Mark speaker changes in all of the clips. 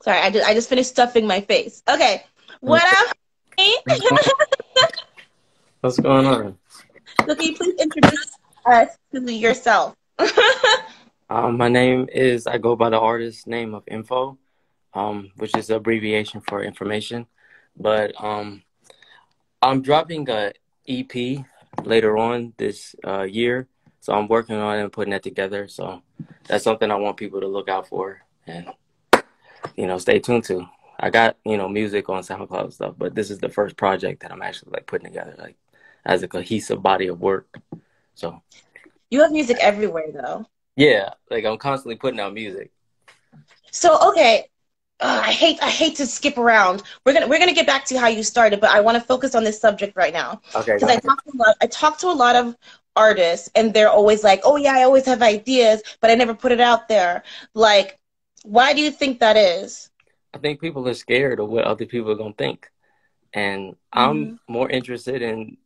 Speaker 1: Sorry, I just finished stuffing my face. Okay. What up?
Speaker 2: What's going on?
Speaker 1: So can you please introduce us to yourself?
Speaker 2: My name is, I go by the artist name of Info, which is abbreviation for information. But I'm dropping a EP later on this year. So I'm working on it and putting that together. So that's something I want people to look out for and, stay tuned to. I got, music on SoundCloud and stuff, but this is the first project that I'm actually like putting together, like as a cohesive body of work. So
Speaker 1: You have music everywhere though.
Speaker 2: yeah, like I'm constantly putting out music.
Speaker 1: So okay. I hate to skip around. We're gonna get back to how you started, but I want to focus on this subject right now
Speaker 2: Okay, go
Speaker 1: because I
Speaker 2: ahead.
Speaker 1: talk to a lot of artists, and they're always like, "Oh yeah, I always have ideas, but I never put it out there." Like, why do you think that is?
Speaker 2: I think people are scared of what other people are gonna think. And I'm
Speaker 1: Mhm.
Speaker 2: more interested in,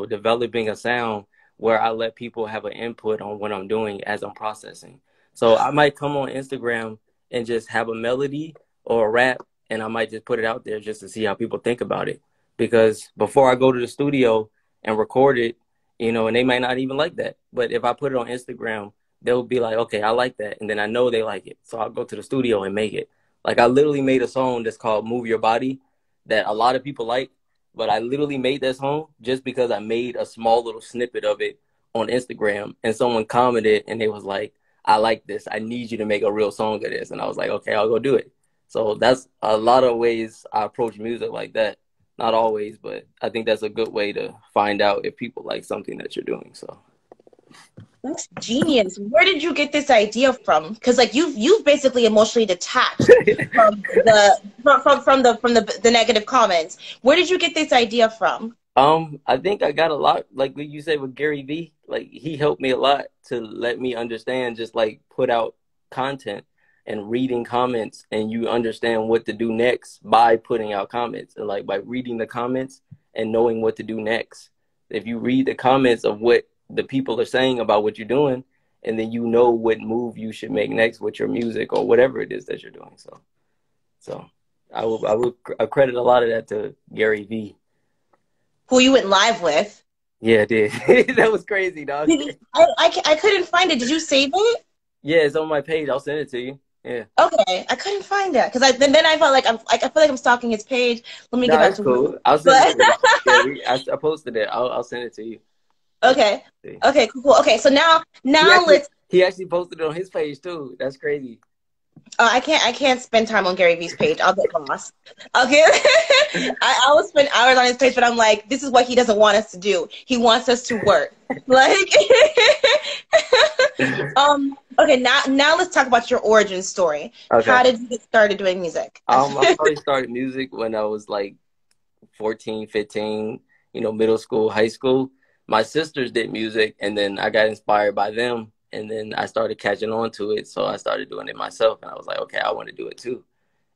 Speaker 2: developing a sound where I let people have an input on what I'm doing as I'm processing. So I might come on Instagram and just have a melody or a rap, and I might just put it out there just to see how people think about it. Because before I go to the studio and record it, and they might not even like that. But if I put it on Instagram, they'll be like, okay, I like that. And then I know they like it. So I'll go to the studio and make it. Like I literally made a song that's called Move Your Body that a lot of people like, but I literally made that song just because I made a small little snippet of it on Instagram and someone commented and they was like, I like this. I need you to make a real song of this. And I was like, okay, I'll go do it. So that's a lot of ways I approach music like that. Not always, but I think that's a good way to find out if people like something that you're doing. So
Speaker 1: That's genius. Where did you get this idea from? Because like you've basically emotionally detached from the negative comments. Where did you get this idea from?
Speaker 2: I think I got a lot, like what you said with Gary Vee. Like he helped me a lot to let me understand, just like put out content and reading comments, and you understand what to do next by putting out comments and like by reading the comments and knowing what to do next. If you read the comments of what the people are saying about what you're doing, and then you know what move you should make next with your music or whatever it is that you're doing. So I will credit a lot of that to Gary Vee.
Speaker 1: Who you went live with?
Speaker 2: Yeah, it did. That was crazy, dog.
Speaker 1: I couldn't find it. Did you save it?
Speaker 2: Yeah, it's on my page. I'll send it to you. Yeah.
Speaker 1: Okay, I couldn't find it because then I felt like I feel like I'm stalking his page. Let me get
Speaker 2: No,
Speaker 1: back
Speaker 2: it's
Speaker 1: to work.
Speaker 2: cool. I'll send it
Speaker 1: But
Speaker 2: to you. Yeah, I posted it. I'll send it to you. I'll
Speaker 1: okay,
Speaker 2: send it to you.
Speaker 1: okay, cool. Okay, so now
Speaker 2: He
Speaker 1: now
Speaker 2: actually
Speaker 1: let's.
Speaker 2: he actually posted it on his page too. That's crazy.
Speaker 1: I can't spend time on Gary Vee's page. I'll get lost. Okay, I will spend hours on his page, but I'm like, this is what he doesn't want us to do. He wants us to work. Like, okay, now let's talk about your origin story.
Speaker 2: Okay.
Speaker 1: How did you get started doing music?
Speaker 2: I probably started music when I was like 14, 15, middle school, high school. My sisters did music and then I got inspired by them and then I started catching on to it. So I started doing it myself and I was like, okay, I want to do it too.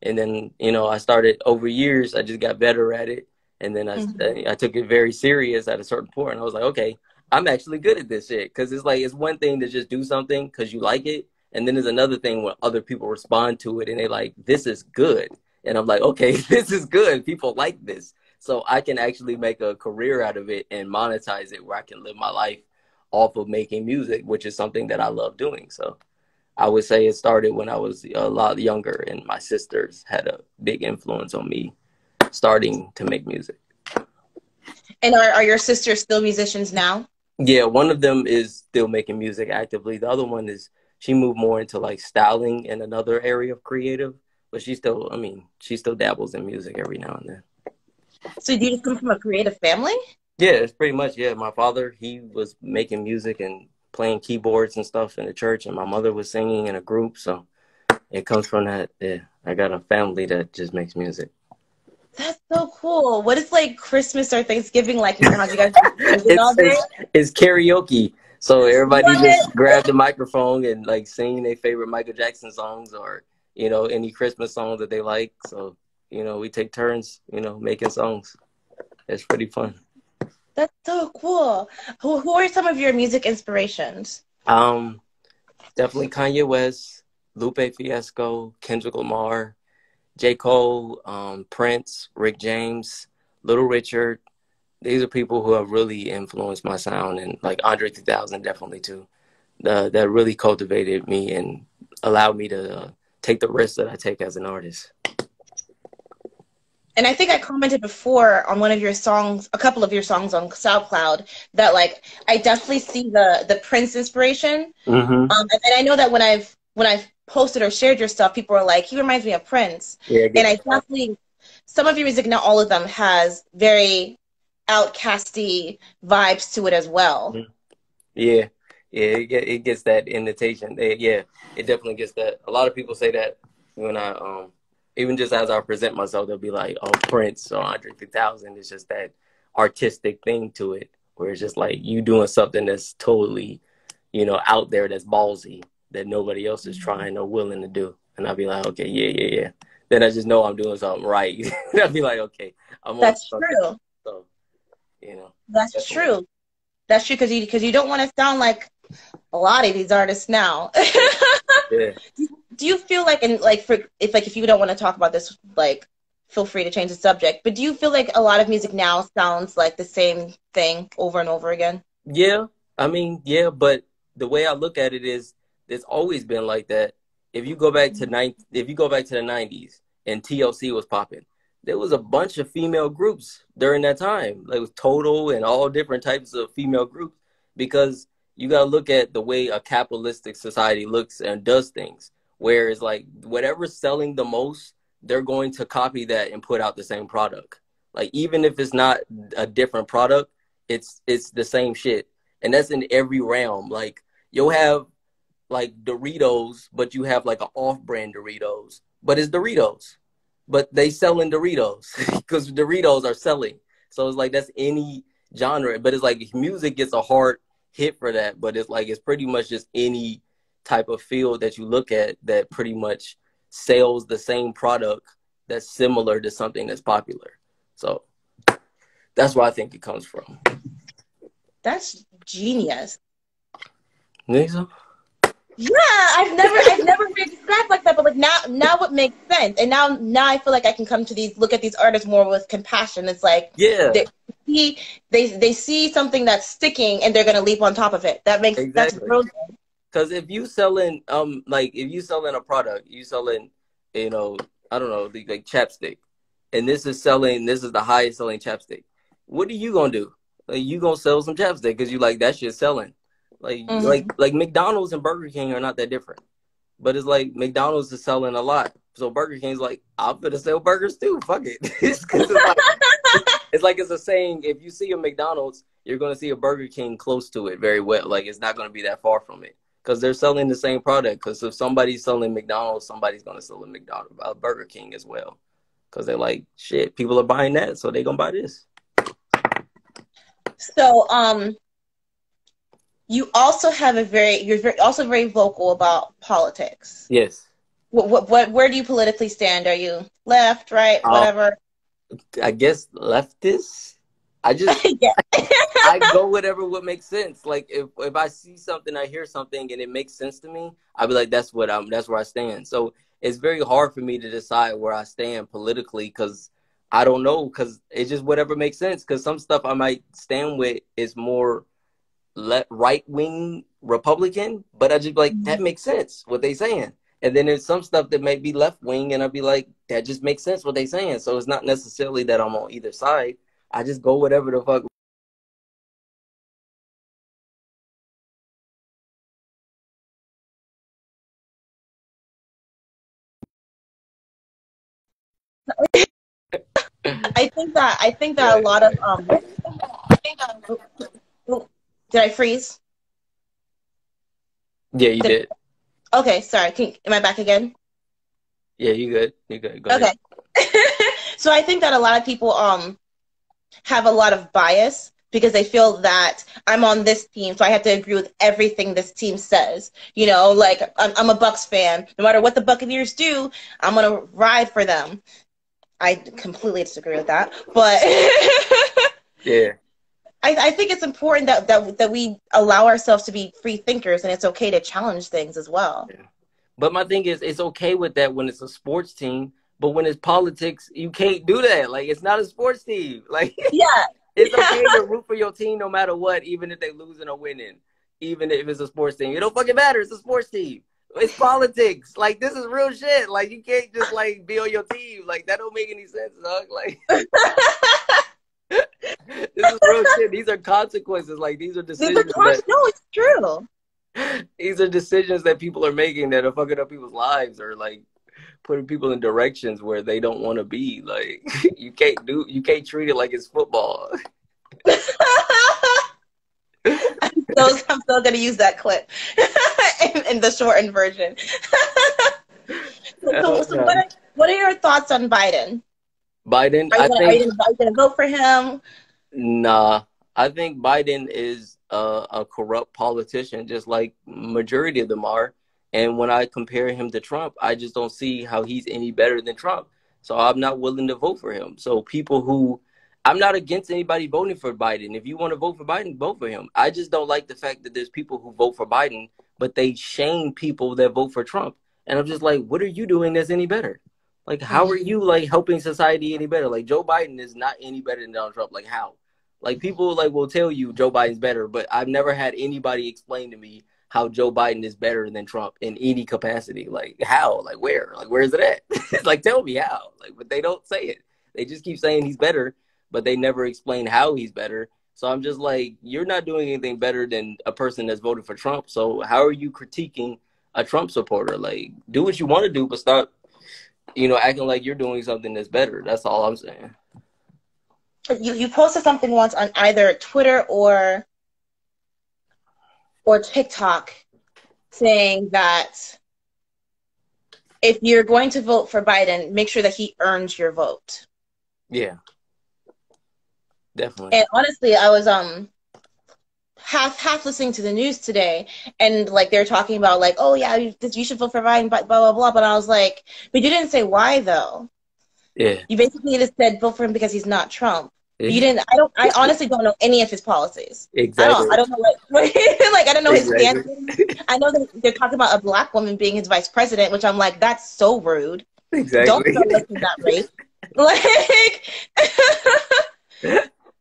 Speaker 2: And then, I started over years, I just got better at it. And then
Speaker 1: Mhm.
Speaker 2: I took it very serious at a certain point. And I was like, okay, I'm actually good at this shit. Cause it's like, it's one thing to just do something cause you like it. And then there's another thing when other people respond to it and they like, this is good. And I'm like, okay, this is good. People like this. So I can actually make a career out of it and monetize it where I can live my life off of making music, which is something that I love doing. So I would say it started when I was a lot younger, and my sisters had a big influence on me starting to make music.
Speaker 1: And are your sisters still musicians now?
Speaker 2: Yeah, one of them is still making music actively. The other one is she moved more into like styling in another area of creative, but she still dabbles in music every now and then.
Speaker 1: So do you just come from a creative family?
Speaker 2: Yeah, it's pretty much, yeah. My father, he was making music and playing keyboards and stuff in the church, and my mother was singing in a group, so it comes from that. Yeah, I got a family that just makes music.
Speaker 1: That's so cool. What is like Christmas or Thanksgiving like in your house? You guys just singing all
Speaker 2: it's,
Speaker 1: day?
Speaker 2: it's it's karaoke. So everybody just
Speaker 1: What?
Speaker 2: grab the microphone and like sing their favorite Michael Jackson songs or any Christmas songs that they like. So we take turns making songs. It's pretty fun.
Speaker 1: That's so cool. Who are some of your music inspirations?
Speaker 2: Um, Definitely Kanye West, Lupe Fiasco, Kendrick Lamar, J. Cole, Prince, Rick James, Little Richard. These are people who have really influenced my sound, and like Andre 3000 definitely too. That really cultivated me and allowed me to take the risks that I take as an artist.
Speaker 1: And I think I commented before on one of your songs, a couple of your songs on SoundCloud, that like I definitely see the Prince inspiration.
Speaker 2: Mm-hmm.
Speaker 1: And I know that when I've posted or shared your stuff, people are like, he reminds me of Prince.
Speaker 2: Yeah,
Speaker 1: And I definitely, some of your music, not all of them, has very outcasty vibes to it as well.
Speaker 2: Yeah, yeah, it gets that invitation. Yeah, it definitely gets that. A lot of people say that when I even just as I present myself, they'll be like, "Oh, Prince or Andre 3000." It's just that artistic thing to it, where it's just like you doing something that's totally, out there, that's ballsy, that nobody else is trying or willing to do. And I'll be like, "Okay, yeah." Then I just know I'm doing something right. I'll be like, "Okay, I'm on
Speaker 1: That's
Speaker 2: something."
Speaker 1: true.
Speaker 2: So,
Speaker 1: That's true. That's true, because you don't want to sound like a lot of these artists now.
Speaker 2: Yeah.
Speaker 1: Do you feel like, and like if you don't want to talk about this, like feel free to change the subject, but do you feel like a lot of music now sounds like the same thing over and over again?
Speaker 2: Yeah, I mean, yeah, but the way I look at it is, it's always been like that. If you go back to the '90s and TLC was popping, there was a bunch of female groups during that time, like with Total and all different types of female groups, because you got to look at the way a capitalistic society looks and does things, where it's like whatever's selling the most, they're going to copy that and put out the same product. Like even if it's not a different product, it's the same shit. And that's in every realm. Like you'll have like Doritos, but you have like an off-brand Doritos, but it's Doritos, but they selling Doritos because Doritos are selling. So it's like that's any genre, but it's like music gets a hard hit for that. But it's pretty much just any type of field that you look at that pretty much sells the same product that's similar to something that's popular. So that's where I think it comes from.
Speaker 1: That's genius.
Speaker 2: Think so?
Speaker 1: Yeah, I've never heard it described like that, but like now it makes sense. And now I feel like I can look at these artists more with compassion. It's like
Speaker 2: Yeah,
Speaker 1: they see something that's sticking and they're gonna leap on top of it. That's
Speaker 2: exactly.
Speaker 1: brilliant.
Speaker 2: Because if you selling if you selling a product, you selling, I don't know, like chapstick, and this is the highest selling chapstick. What are you gonna do? Like you gonna sell some chapstick because you like that shit selling. Like
Speaker 1: Mm-hmm.
Speaker 2: like McDonald's and Burger King are not that different, but it's like McDonald's is selling a lot, so Burger King's like, I'm gonna sell burgers too. Fuck it. It's a saying. If you see a McDonald's, you're gonna see a Burger King close to it very well. Like it's not gonna be that far from it because they're selling the same product. Because if somebody's selling McDonald's, somebody's gonna sell a Burger King as well. Because they're like, shit, people are buying that, so they're gonna buy this.
Speaker 1: So you also have also very vocal about politics.
Speaker 2: Yes.
Speaker 1: Where do you politically stand? Are you left, right, whatever?
Speaker 2: I guess leftist. I just
Speaker 1: Yeah.
Speaker 2: I go whatever what makes sense. Like if I see something, I hear something, and it makes sense to me, I'll be like, that's where I stand. So it's very hard for me to decide where I stand politically because I don't know, because it's just whatever makes sense. Because some stuff I might stand with is more right wing Republican, but I just be like, that makes sense what they saying. And then there's some stuff that may be left wing, and I'll be like, that just makes sense what they saying. So it's not necessarily that I'm on either side. I just go whatever the fuck.
Speaker 1: I think that a
Speaker 2: Yeah,
Speaker 1: lot of did I freeze?
Speaker 2: yeah, you did.
Speaker 1: Okay, sorry. Am I back again?
Speaker 2: Yeah, you good. You good. Go
Speaker 1: Okay.
Speaker 2: ahead.
Speaker 1: So I think that a lot of people have a lot of bias because they feel that I'm on this team, so I have to agree with everything this team says. You know, like I'm a Bucks fan. No matter what the Buccaneers do, I'm gonna ride for them. I completely disagree with that, but
Speaker 2: Yeah.
Speaker 1: I think it's important that we allow ourselves to be free thinkers, and it's okay to challenge things as well.
Speaker 2: Yeah. But my thing is, it's okay with that when it's a sports team. But when it's politics, you can't do that. Like, it's not a sports team. Like,
Speaker 1: Yeah.
Speaker 2: it's okay to root for your team no matter what, even if they losing or winning, even if it's a sports team. It don't fucking matter. It's a sports team. It's politics. Like, this is real shit. Like, you can't just, like, be on your team. Like, that don't make any sense, dog. Like, this is real shit. These are consequences. Like, these are decisions that...
Speaker 1: No, it's true.
Speaker 2: These are decisions that people are making that are fucking up people's lives, or, like, putting people in directions where they don't want to be. Like, you can't treat it like it's football.
Speaker 1: I'm still gonna use that clip in the shortened version. What are your thoughts on Biden?
Speaker 2: Biden,
Speaker 1: Are you gonna vote for him?
Speaker 2: Nah, I think Biden is a corrupt politician, just like majority of them are. And when I compare him to Trump, I just don't see how he's any better than Trump. So I'm not willing to vote for him. So I'm not against anybody voting for Biden. If you want to vote for Biden, vote for him. I just don't like the fact that there's people who vote for Biden, but they shame people that vote for Trump. And I'm just like, what are you doing that's any better? Like, how are you, like, helping society any better? Like, Joe Biden is not any better than Donald Trump. Like, how? Like, people, like, will tell you Joe Biden's better, but I've never had anybody explain to me how Joe Biden is better than Trump in any capacity. Like, how? Like, where? Like, where is it at? Like, tell me how. Like, but they don't say it. They just keep saying he's better, but they never explain how he's better. So I'm just like, you're not doing anything better than a person that's voted for Trump. So how are you critiquing a Trump supporter? Like, do what you want to do, but stop, acting like you're doing something that's better. That's all I'm saying.
Speaker 1: You posted something once on either Twitter or TikTok saying that if you're going to vote for Biden, make sure that he earns your vote.
Speaker 2: Yeah. Definitely.
Speaker 1: And honestly, I was half listening to the news today, and like they're talking about like, oh yeah, you should vote for Biden, blah blah blah. But I was like, but you didn't say why though.
Speaker 2: Yeah.
Speaker 1: You basically just said vote for him because he's not Trump.
Speaker 2: Yeah.
Speaker 1: You didn't. I honestly don't know any of his policies.
Speaker 2: Exactly.
Speaker 1: I don't know what like I don't know
Speaker 2: exactly.
Speaker 1: his stance. I know that they're talking about a black woman being his vice president, which I'm like, that's so rude.
Speaker 2: Exactly.
Speaker 1: Don't start listening that race. Like.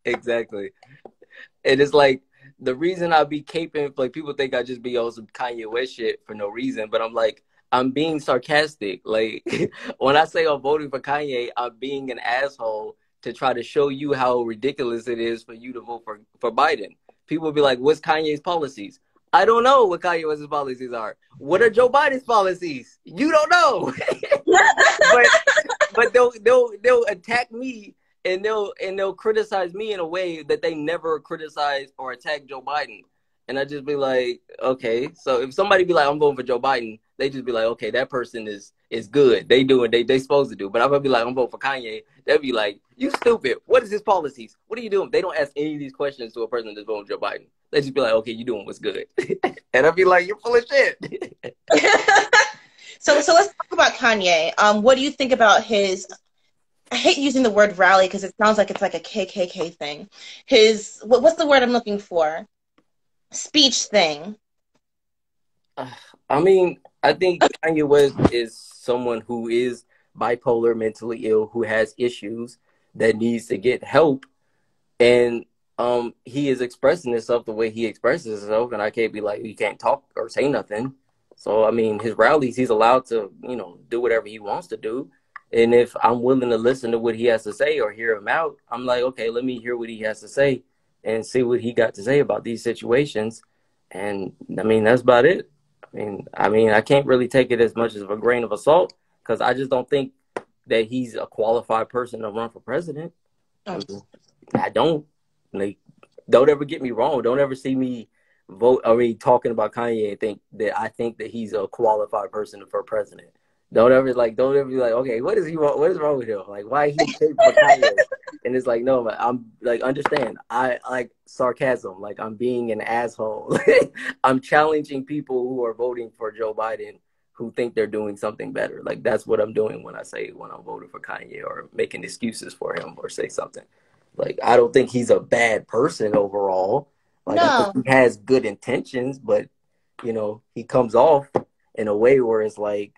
Speaker 2: Exactly. And it's like, the reason I be caping, like, people think I just be on some Kanye West shit for no reason, but I'm like, I'm being sarcastic. Like, when I say I'm voting for Kanye, I'm being an asshole to try to show you how ridiculous it is for you to vote for Biden. People be like, what's Kanye's policies? I don't know what Kanye West's policies are. What are Joe Biden's policies? You don't know. but they'll attack me, and they'll criticize me in a way that they never criticize or attack Joe Biden. And I just be like, okay. So if somebody be like, I'm voting for Joe Biden, they just be like, okay, that person is good. They do what they supposed to do. But I'm gonna be like, I'm voting for Kanye. They'll be like, you stupid. What is his policies? What are you doing? They don't ask any of these questions to a person that's voting for Joe Biden. They just be like, okay, you doing what's good. And I'll be like, you're full of shit.
Speaker 1: So let's talk about Kanye. What do you think about his, I hate using the word rally because it sounds like it's like a KKK thing. What's the word I'm looking for? Speech thing.
Speaker 2: I mean, I think Kanye West is someone who is bipolar, mentally ill, who has issues that needs to get help. And he is expressing himself the way he expresses himself. And I can't be like, he can't talk or say nothing. So, I mean, his rallies, he's allowed to, do whatever he wants to do. And if I'm willing to listen to what he has to say or hear him out, I'm like, okay, let me hear what he has to say and see what he got to say about these situations. And, I mean, that's about it. I mean, I can't really take it as much as a grain of salt because I just don't think that he's a qualified person to run for president. I don't. Like, don't ever get me wrong. Don't ever see me talking about Kanye and think that he's a qualified person for president. Don't ever be like, okay, what does he want? What is wrong with him? Like, why he picked for Kanye? And it's like, no, I'm like, understand. I like sarcasm. Like, I'm being an asshole. I'm challenging people who are voting for Joe Biden who think they're doing something better. Like, that's what I'm doing when I'm voting for Kanye or making excuses for him or say something. Like, I don't think he's a bad person overall. Like, no. I think he has good intentions, but, he comes off in a way where it's like,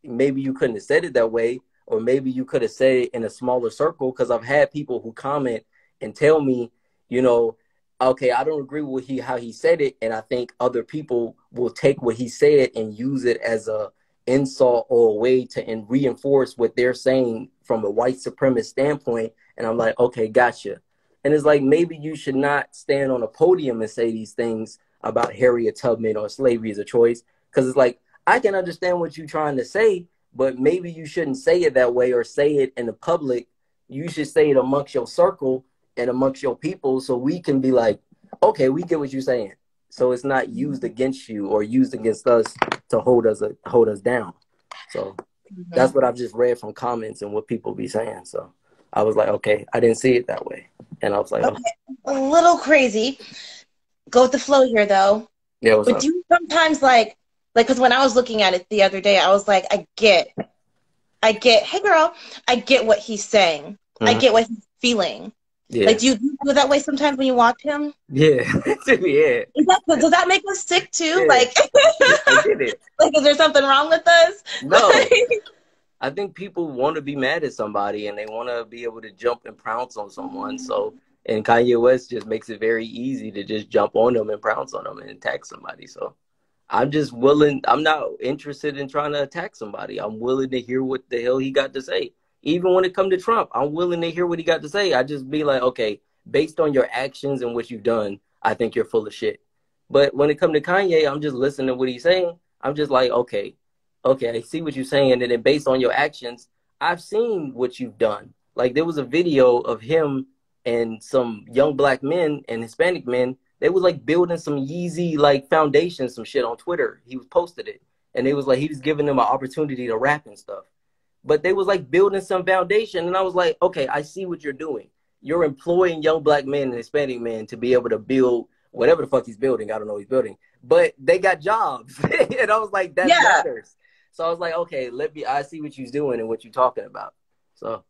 Speaker 2: maybe you couldn't have said it that way, or maybe you could have said it in a smaller circle. Because I've had people who comment and tell me, you know, okay, I don't agree with how he said it, and I think other people will take what he said and use it as a insult or a way to reinforce what they're saying from a white supremacist standpoint. And I'm like, okay, gotcha. And it's like, maybe you should not stand on a podium and say these things about Harriet Tubman or slavery is a choice. Because it's like, I can understand what you're trying to say, but maybe you shouldn't say it that way or say it in the public. You should say it amongst your circle and amongst your people, so we can be like, okay, we get what you're saying. So it's not used against you or used against us to hold us down. So that's what I've just read from comments and what people be saying. So I was like, okay, I didn't see it that way. And I was like,
Speaker 1: okay. A little crazy. Go with the flow here, though.
Speaker 2: Yeah, what's
Speaker 1: but
Speaker 2: up?
Speaker 1: do you sometimes like, because when I was looking at it the other day, I was like, I get, hey girl, I get what he's saying. I get what he's feeling.
Speaker 2: Yeah.
Speaker 1: Like, do you feel that way sometimes when you watch him?
Speaker 2: Yeah. Yeah.
Speaker 1: Does that make us sick too?
Speaker 2: Yeah.
Speaker 1: Like,
Speaker 2: I get it.
Speaker 1: Like, is there something wrong with us?
Speaker 2: No. I think people want to be mad at somebody and they want to be able to jump and pounce on someone. So, and Kanye West just makes it very easy to just jump on them and pounce on them and attack somebody. So I'm just willing. I'm not interested in trying to attack somebody. I'm willing to hear what the hell he got to say. Even when it comes to Trump, I'm willing to hear what he got to say. I just be like, okay, based on your actions and what you've done, I think you're full of shit. But when it comes to Kanye, I'm just listening to what he's saying. I'm just like, okay, I see what you're saying. And then based on your actions, I've seen what you've done. Like, there was a video of him and some young black men and Hispanic men. They was like building some Yeezy like foundation, some shit on Twitter. He was posted it. And they was like, he was giving them an opportunity to rap and stuff. But they was like building some foundation. And I was like, okay, I see what you're doing. You're employing young black men and Hispanic men to be able to build whatever the fuck he's building. I don't know what he's building. But they got jobs. And I was like, that matters. So I was like, okay, I see what you're doing and what you're talking about. So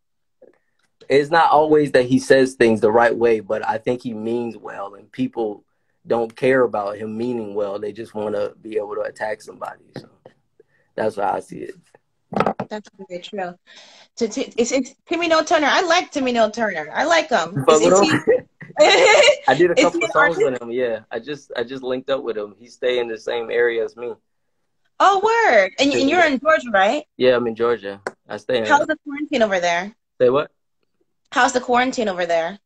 Speaker 2: it's not always that he says things the right way, but I think he means well. And people don't care about him meaning well. They just want to be able to attack somebody. So that's how I see it.
Speaker 1: That's very true. It's Timmy No Turner. I like Timmy No Turner. I like him.
Speaker 2: I did a couple of songs with him. Yeah, I just linked up with him. He stay in the same area as me.
Speaker 1: Oh, word! And you're in Georgia, right?
Speaker 2: Yeah, I'm in Georgia. I stay in.
Speaker 1: How's the quarantine over there?
Speaker 2: Say what?
Speaker 1: How's the quarantine over there?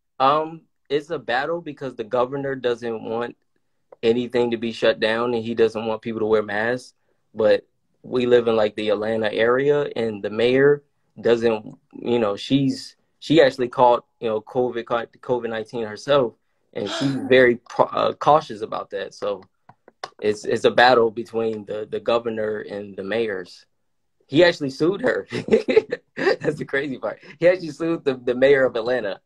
Speaker 2: It's a battle because the governor doesn't want anything to be shut down, and he doesn't want people to wear masks. But we live in like the Atlanta area, and the mayor doesn't. She actually caught COVID-19 herself, and she's very cautious about that. So it's a battle between the governor and the mayors. He actually sued her. That's the crazy part. He actually sued the mayor of Atlanta,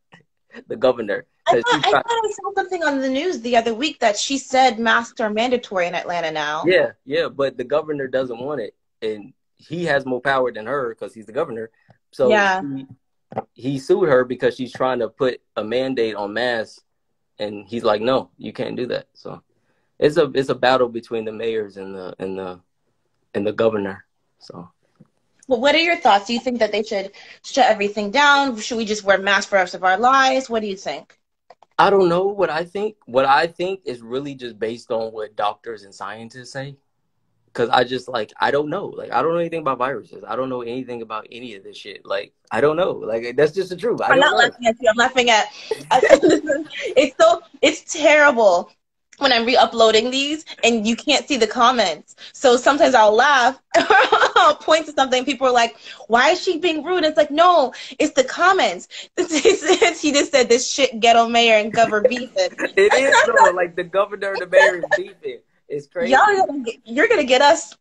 Speaker 2: the governor.
Speaker 1: I thought I saw something on the news the other week that she said masks are mandatory in Atlanta now.
Speaker 2: Yeah, but the governor doesn't want it, and he has more power than her because he's the governor. So he sued her because she's trying to put a mandate on masks, and he's like, no, you can't do that. So it's a battle between the mayors and the governor. So.
Speaker 1: Well, what are your thoughts? Do you think that they should shut everything down? Should we just wear masks for the rest of our lives? What do you think?
Speaker 2: I don't know what I think. What I think is really just based on what doctors and scientists say. Because I don't know. Like, I don't know anything about viruses. I don't know anything about any of this shit. Like, I don't know. Like, that's just the truth.
Speaker 1: I'm not laughing at you. I'm laughing at it's terrible when I'm re-uploading these and you can't see the comments. So sometimes I'll laugh, I'll point to something, people are like, why is she being rude? It's like, no, it's the comments. He just said this shit ghetto mayor and governor beefing.
Speaker 2: It is though, like the governor and the mayor is beefing. It's crazy.
Speaker 1: You're gonna get us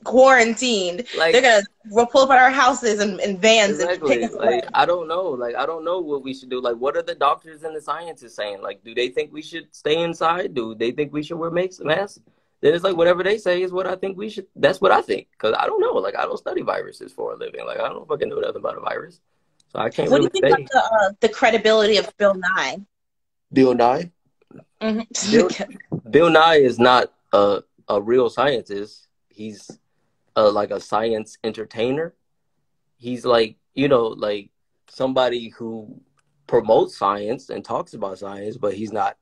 Speaker 1: quarantined. Like, they're gonna pull up at our houses and vans.
Speaker 2: Exactly. And I don't know. Like, I don't know what we should do. Like, what are the doctors and the scientists saying? Like, do they think we should stay inside? Do they think we should wear masks? Then it's like whatever they say is what I think we should. That's what I think. Because I don't know. Like, I don't study viruses for a living. Like, I don't fucking know nothing about a virus. So I can't.
Speaker 1: What do you think about the credibility of Bill Nye?
Speaker 2: Bill Nye.
Speaker 1: Mm-hmm.
Speaker 2: Bill Nye is not a real scientist. He's like a science entertainer. He's like, you know, like somebody who promotes science and talks about science, but he's not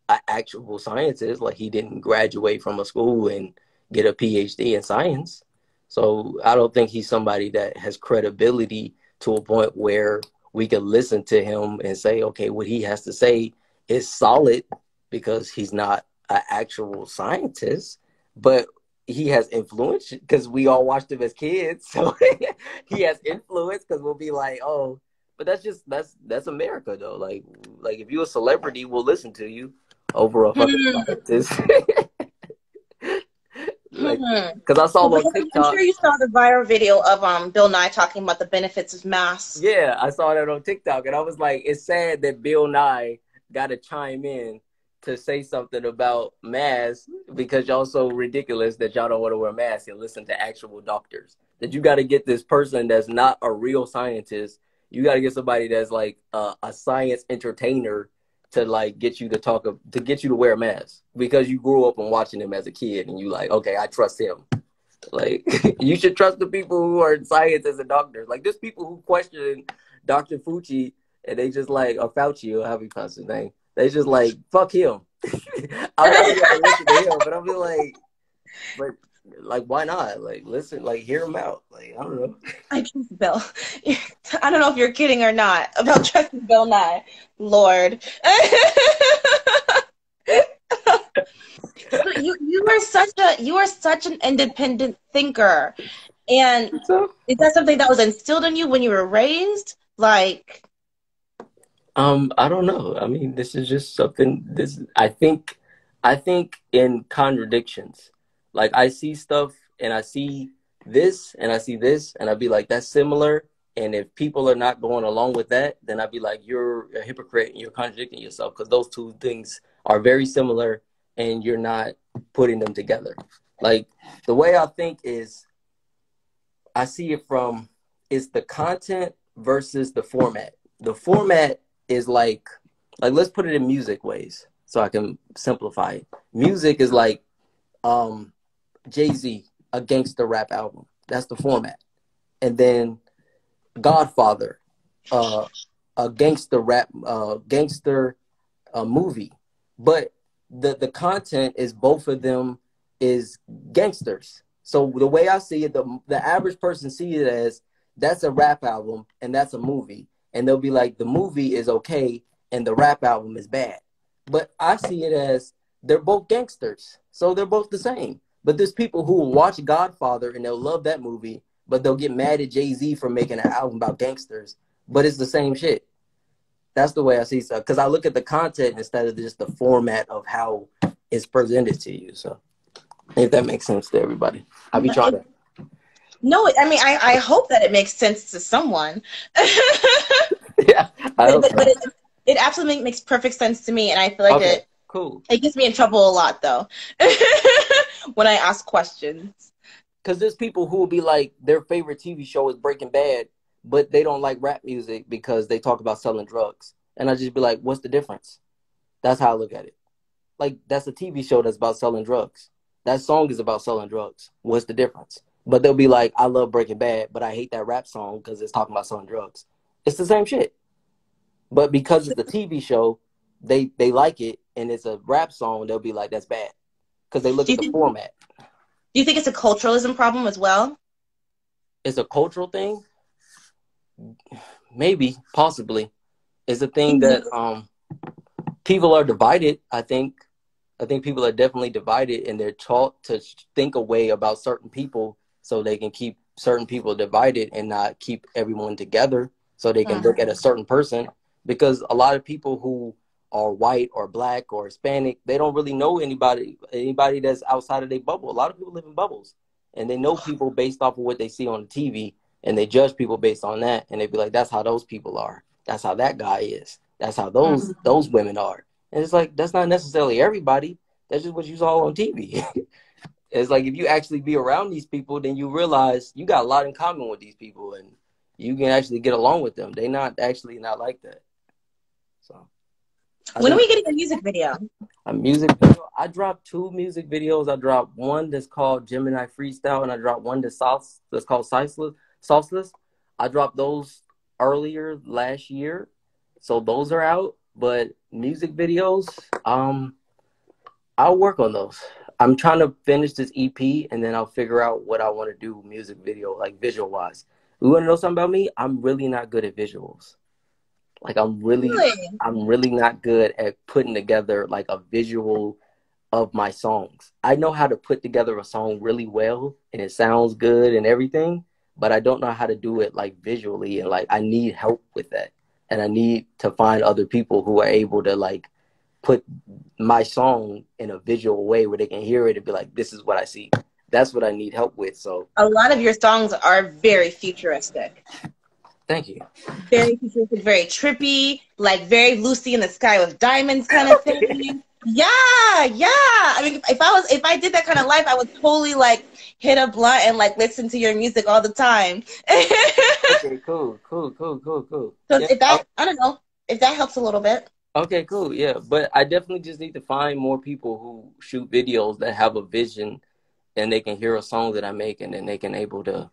Speaker 2: an actual scientist. Like he didn't graduate from a school and get a PhD in science. So I don't think he's somebody that has credibility to a point where we can listen to him and say, okay, what he has to say is solid because he's not an actual scientist. But he has influence because we all watched him as kids. So he has influence because we'll be like, oh, but that's America though. Like if you're a celebrity, we'll listen to you over a fucking
Speaker 1: Hmm.
Speaker 2: scientist. Like,
Speaker 1: Hmm.
Speaker 2: because I saw
Speaker 1: Well,
Speaker 2: on
Speaker 1: because I'm sure
Speaker 2: TikTok.
Speaker 1: you saw the viral video of Bill Nye talking about the benefits of masks.
Speaker 2: Yeah, I saw that on TikTok, and I was like, it's sad that Bill Nye got to chime in to say something about masks because y'all so ridiculous that y'all don't want to wear masks and listen to actual doctors. That you got to get this person that's not a real scientist. You got to get somebody that's like a science entertainer to like get you to to get you to wear a mask because you grew up on watching him as a kid and you like, okay, I trust him. Like you should trust the people who are in science as a doctor. Like there's people who question Dr. Fucci and they just like or Fauci or however you pronounce his name. They just like fuck him. I'm not gonna listen to him, but I'll be but like why not? Like listen, like hear him out. Like I don't know.
Speaker 1: I trust Bill. I don't know if you're kidding or not about trusting Bill Nye. Lord. So you are such an independent thinker. And
Speaker 2: So
Speaker 1: is that something that was instilled in you when you were raised? Like,
Speaker 2: I don't know. I mean, this is just something this I think in contradictions. Like I see stuff and I see this and I see this and I'd be like, that's similar. And if people are not going along with that, then I'd be like, you're a hypocrite and you're contradicting yourself because those two things are very similar and you're not putting them together. Like the way I think is I see it from is the content versus the format. The format is like let's put it in music ways so I can simplify it. Music is like Jay-Z, a gangster rap album. That's the format. And then Godfather, uh, a gangster movie. But the content is both of them is gangsters. So the way I see it, the average person see it as that's a rap album and that's a movie. And they'll be like, the movie is okay and the rap album is bad. But I see it as they're both gangsters. So they're both the same. But there's people who will watch Godfather and they'll love that movie, but they'll get mad at Jay-Z for making an album about gangsters. But it's the same shit. That's the way I see stuff. Because I look at the content instead of just the format of how it's presented to you. So if that makes sense to everybody. I'll be trying to.
Speaker 1: no, I mean, I hope that it makes sense to someone.
Speaker 2: Yeah, I hope
Speaker 1: But
Speaker 2: so.
Speaker 1: it absolutely makes perfect sense to me. And I feel like
Speaker 2: Okay, cool.
Speaker 1: it gets me in trouble a lot, though, when I ask questions.
Speaker 2: Because there's people who will be like, their favorite TV show is Breaking Bad, but they don't like rap music because they talk about selling drugs. And I just be like, what's the difference? That's how I look at it. Like, that's a TV show that's about selling drugs. That song is about selling drugs. What's the difference? But they'll be like, I love Breaking Bad, but I hate that rap song because it's talking about selling drugs. It's the same shit. But because it's a TV show, they like it, and it's a rap song, they'll be like, that's bad. Because they look
Speaker 1: Do
Speaker 2: at
Speaker 1: you
Speaker 2: the
Speaker 1: think
Speaker 2: format.
Speaker 1: do you think it's a culturalism problem as well?
Speaker 2: It's a cultural thing. Maybe, possibly. It's a thing that people are divided. I think people are definitely divided, and they're taught to think a way about certain people so they can keep certain people divided and not keep everyone together. So they can look at a certain person because a lot of people who are white or black or Hispanic, they don't really know anybody that's outside of their bubble. A lot of people live in bubbles, and they know people based off of what they see on the TV, and they judge people based on that, and they be like, "That's how those people are. That's how that guy is. That's how those women are." And it's like that's not necessarily everybody. That's just what you saw on TV. It's like if you actually be around these people, then you realize you got a lot in common with these people, and you can actually get along with them. They not actually not like that. So I
Speaker 1: When are
Speaker 2: think
Speaker 1: we getting a music video?
Speaker 2: a music video. I dropped 2 music videos. I dropped one that's called Gemini Freestyle, and I dropped one that's called Sauceless. I dropped those earlier last year, so those are out. But music videos, I'll work on those. I'm trying to finish this EP, and then I'll figure out what I want to do music video, like visual wise. You want to know something about me? I'm really not good at visuals. Like
Speaker 1: Really?
Speaker 2: I'm really not good at putting together like a visual of my songs. I know how to put together a song really well and it sounds good and everything, but I don't know how to do it like visually, and like I need help with that. And I need to find other people who are able to like put my song in a visual way where they can hear it and be like, this is what I see. That's what I need help with. So
Speaker 1: A lot of your songs are very futuristic.
Speaker 2: thank you.
Speaker 1: Very futuristic, very trippy, like very Lucy in the Sky with Diamonds kind of thing. Yeah, yeah. I mean, if I did that kind of life, I would totally like hit a blunt and like listen to your music all the time.
Speaker 2: Okay, cool.
Speaker 1: So
Speaker 2: Yeah.
Speaker 1: if that, I don't know, if that helps a little bit.
Speaker 2: Okay, cool. Yeah, but I definitely just need to find more people who shoot videos that have a vision and they can hear a song that I make and then they can able to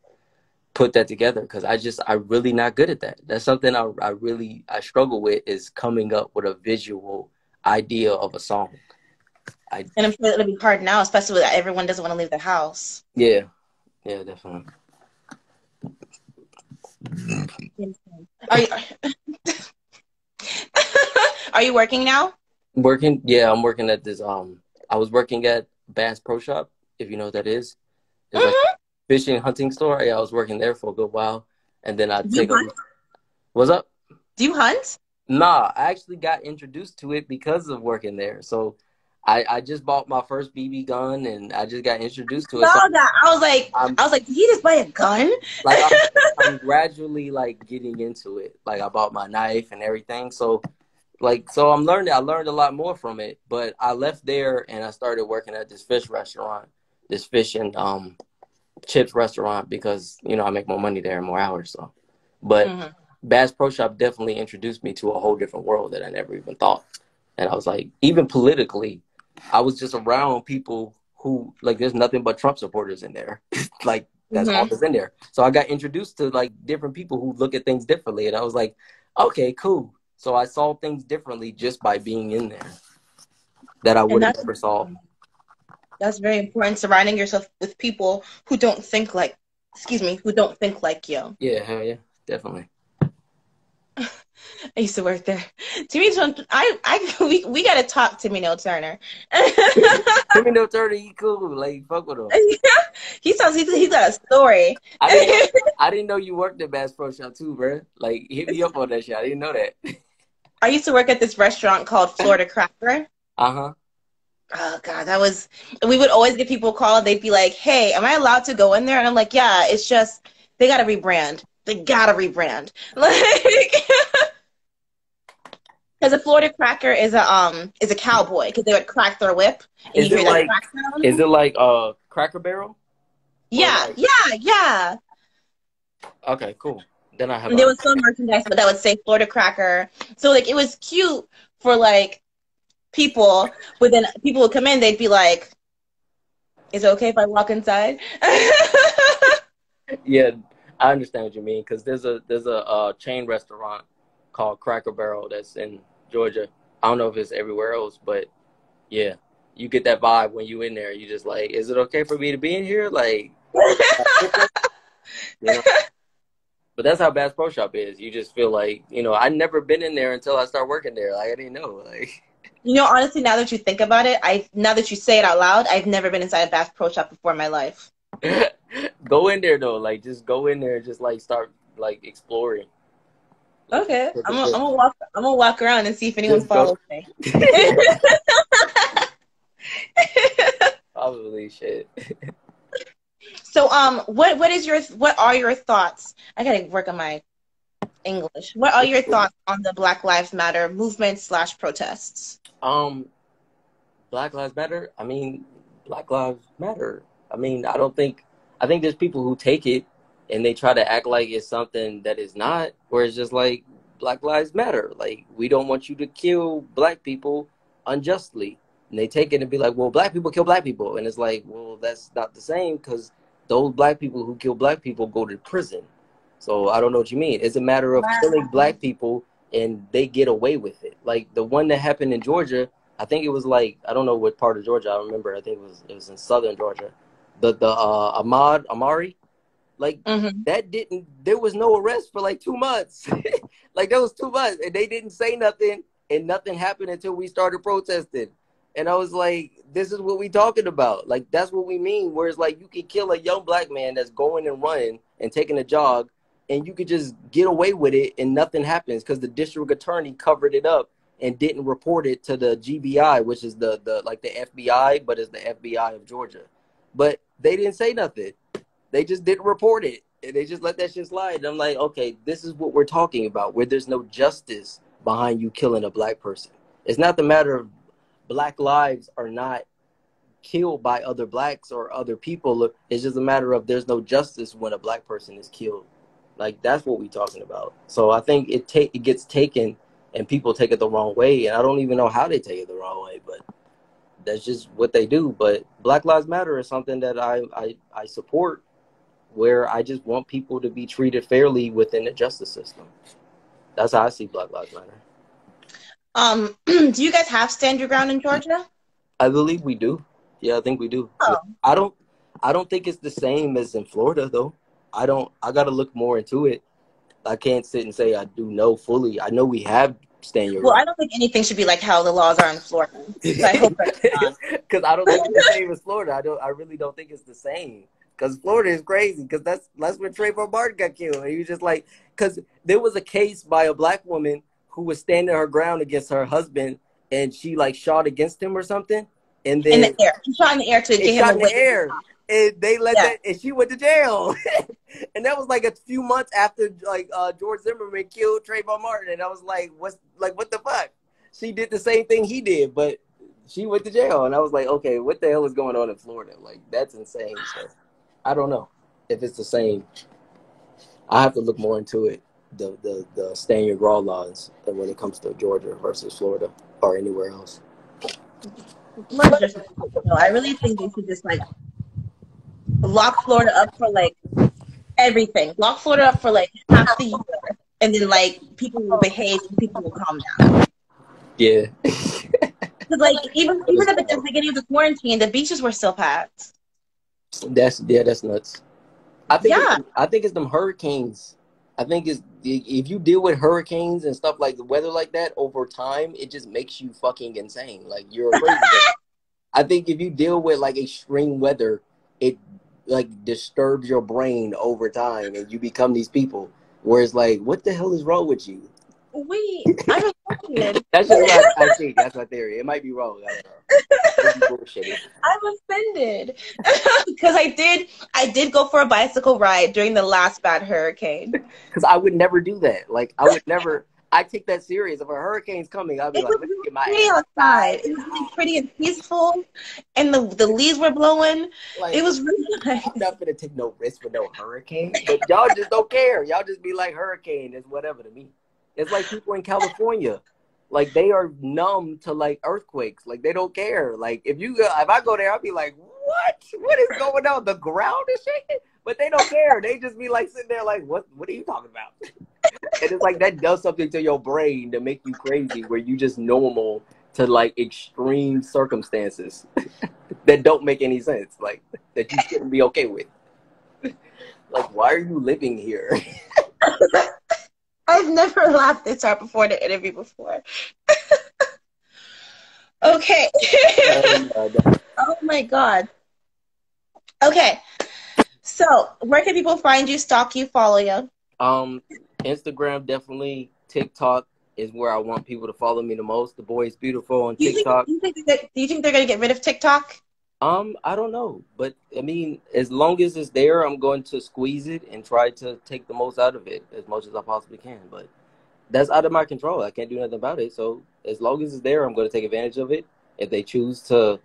Speaker 2: put that together, because I'm really not good at that. That's something I struggle with, is coming up with a visual idea of a song.
Speaker 1: And I'm sure it'll be hard now, especially that everyone doesn't want to leave the house.
Speaker 2: Yeah, definitely.
Speaker 1: Are you are you working now?
Speaker 2: Working, yeah, I'm working at this. I was working at Bass Pro Shop, if you know what that is. It's like
Speaker 1: Mm-hmm.
Speaker 2: fishing hunting store. Yeah, I was working there for a good while, and then I
Speaker 1: Do you
Speaker 2: take a.
Speaker 1: hunt?
Speaker 2: What's up?
Speaker 1: Do you hunt?
Speaker 2: Nah, I actually got introduced to it because of working there. So I just bought my first BB gun and I just got introduced to it. So
Speaker 1: Saw that.
Speaker 2: I'm
Speaker 1: I was like, did he just buy a gun?
Speaker 2: like I'm gradually like getting into it. Like I bought my knife and everything. So I'm learning. I learned a lot more from it. But I left there and I started working at this fish restaurant, this fish and chips restaurant, because I make more money there and more hours. So, but
Speaker 1: Mm-hmm.
Speaker 2: Bass Pro Shop definitely introduced me to a whole different world that I never even thought. And I was like, even politically, I was just around people who, like, there's nothing but Trump supporters in there. Like, that's all
Speaker 1: Mm-hmm.
Speaker 2: that's in there. So I got introduced to like different people who look at things differently. And I was like, okay, cool. So I saw things differently just by being in there that I
Speaker 1: And
Speaker 2: would have never saw.
Speaker 1: that's very important. Surrounding yourself with people who don't think like, who don't think like you.
Speaker 2: Yeah, hell yeah, definitely.
Speaker 1: I used to work there. Timmy, we gotta talk. Timmy No Turner.
Speaker 2: Timmy No Turner, he cool. Like, fuck with him.
Speaker 1: He's got a story.
Speaker 2: I didn't know you worked at Bass Pro Shop too, bro. Like, hit me up on that shit. I didn't know that.
Speaker 1: I used to work at this restaurant called Florida Cracker.
Speaker 2: Uh-huh.
Speaker 1: Oh God, we would always get people call. They'd be like, "Hey, am I allowed to go in there?" And I'm like, "Yeah, it's just they gotta rebrand. They gotta rebrand." Like, because a Florida Cracker is a cowboy, because they would crack their whip and
Speaker 2: Is
Speaker 1: you
Speaker 2: it
Speaker 1: hear that
Speaker 2: like
Speaker 1: crack sound.
Speaker 2: is it like Cracker Barrel? Or
Speaker 1: Yeah,
Speaker 2: like,
Speaker 1: yeah.
Speaker 2: okay, cool. Then I have
Speaker 1: And there was some merchandise, but that would say Florida Cracker. So like it was cute for like people, but then people would come in, they'd be like, "Is it okay if I walk inside?"
Speaker 2: yeah, I understand what you mean, because there's a chain restaurant called Cracker Barrel that's in Georgia. I don't know if it's everywhere else, but yeah, you get that vibe when you in there. You just like, is it okay for me to be in here? Like, you know. But that's how Bass Pro Shop is. You just feel like, I never been in there until I start working there. Like, I didn't know. Like,
Speaker 1: Honestly, now that you think about it, now that you say it out loud, I've never been inside a Bass Pro Shop before in my life.
Speaker 2: go in there though. Like, just go in there and just like start like exploring. Like,
Speaker 1: Okay, I'm gonna walk around and see if anyone
Speaker 2: just go.
Speaker 1: follows me.
Speaker 2: Probably shit.
Speaker 1: So, what are your thoughts? I gotta work on my English. What are your thoughts on the Black Lives Matter movement / protests?
Speaker 2: Black Lives Matter. I mean, Black Lives Matter. I mean, I think there's people who take it and they try to act like it's something that is not, where it's just like, Black Lives Matter. Like, we don't want you to kill black people unjustly. And they take it and be like, well, black people kill black people. And it's like, well, that's not the same, because those black people who kill black people go to prison. So I don't know what you mean. It's a matter of killing black people and they get away with it. Like the one that happened in Georgia, I think it was like, I don't know what part of Georgia. I remember. I think it was in southern Georgia. The Amari, like that didn't. There was no arrest for like 2 months. Like that was 2 months, and they didn't say nothing, and nothing happened until we started protesting. And I was like, this is what we talking about. Like that's what we mean. Whereas like you could kill a young black man that's going and running and taking a jog, and you could just get away with it and nothing happens because the district attorney covered it up and didn't report it to the GBI, which is the like the FBI, but it's the FBI of Georgia. But they didn't say nothing. They just didn't report it. And they just let that shit slide. And I'm like, okay, this is what we're talking about, where there's no justice behind you killing a black person. It's not the matter of black lives are not killed by other blacks or other people. It's just a matter of there's no justice when a black person is killed. Like that's what we're talking about. So I think it gets taken and people take it the wrong way. And I don't even know how they take it the wrong way, but that's just what they do. But Black Lives Matter is something that I support, where I just want people to be treated fairly within the justice system. That's how I see Black Lives Matter.
Speaker 1: Do you guys have stand your ground in Georgia?
Speaker 2: I believe we do. Yeah, I think we do.
Speaker 1: Oh.
Speaker 2: I don't think it's the same as in Florida though. I gotta look more into it. I can't sit and say I do know fully. I know we have stand your ground.
Speaker 1: I don't think anything should be like how the laws are in Florida. So I hope that's not.
Speaker 2: Because I don't think it's the same as Florida. I really don't think it's the same. Because Florida is crazy. Because that's when Trayvon Martin got killed. And he was just like, because there was a case by a black woman who was standing her ground against her husband, and she like shot against him or something. And then
Speaker 1: in the air, she shot in the air to get him away.
Speaker 2: And they let that, and she went to jail. And that was like a few months after like George Zimmerman killed Trayvon Martin. And I was like, what the fuck? She did the same thing he did, but she went to jail. And I was like, okay, what the hell is going on in Florida? Like that's insane. So I don't know if it's the same. I have to look more into it. The stand your ground laws when it comes to Georgia versus Florida or anywhere else.
Speaker 1: I really think they should just like lock Florida up for like everything. Lock Florida up for like half the year, and then like people will behave and people will calm down.
Speaker 2: Yeah.
Speaker 1: Because like even at the beginning of the quarantine, the beaches were still packed.
Speaker 2: That's nuts. I think it's them hurricanes. I think it's if you deal with hurricanes and stuff like the weather like that over time, it just makes you fucking insane. Like you're a crazy person. I think if you deal with like extreme weather, it like disturbs your brain over time, and you become these people. Whereas like, what the hell is wrong with you?
Speaker 1: Wait, I'm offended.
Speaker 2: That's just what I think. That's my theory. It might be wrong. I don't know.
Speaker 1: I'm offended because I did go for a bicycle ride during the last bad hurricane.
Speaker 2: Because I would never do that. Like I would never. I take that serious. If a hurricane's coming, I'll be like, let's get my ass
Speaker 1: outside. It was really pretty and peaceful, and the leaves were blowing. Like, it was really nice.
Speaker 2: I'm not gonna take no risk with no hurricane, but y'all just don't care. Y'all just be like, hurricane is whatever to me. It's like people in California, like they are numb to like earthquakes. Like they don't care. Like if I go there, I'll be like, what is going on? The ground is shaking, but they don't care. They just be like sitting there like, what are you talking about? And it's like that does something to your brain to make you crazy, where you just normal to like extreme circumstances that don't make any sense, like that you shouldn't be okay with. Like, why are you living here?
Speaker 1: I've never laughed this hard before the interview before. Okay. Oh my God. Okay. So where can people find you, stalk you, follow you?
Speaker 2: Instagram, definitely. TikTok is where I want people to follow me the most. The Boy is Beautiful on TikTok.
Speaker 1: Do you think they're going to get rid of TikTok?
Speaker 2: I don't know. But, I mean, as long as it's there, I'm going to squeeze it and try to take the most out of it as much as I possibly can. But that's out of my control. I can't do nothing about it. So as long as it's there, I'm going to take advantage of it. If they choose to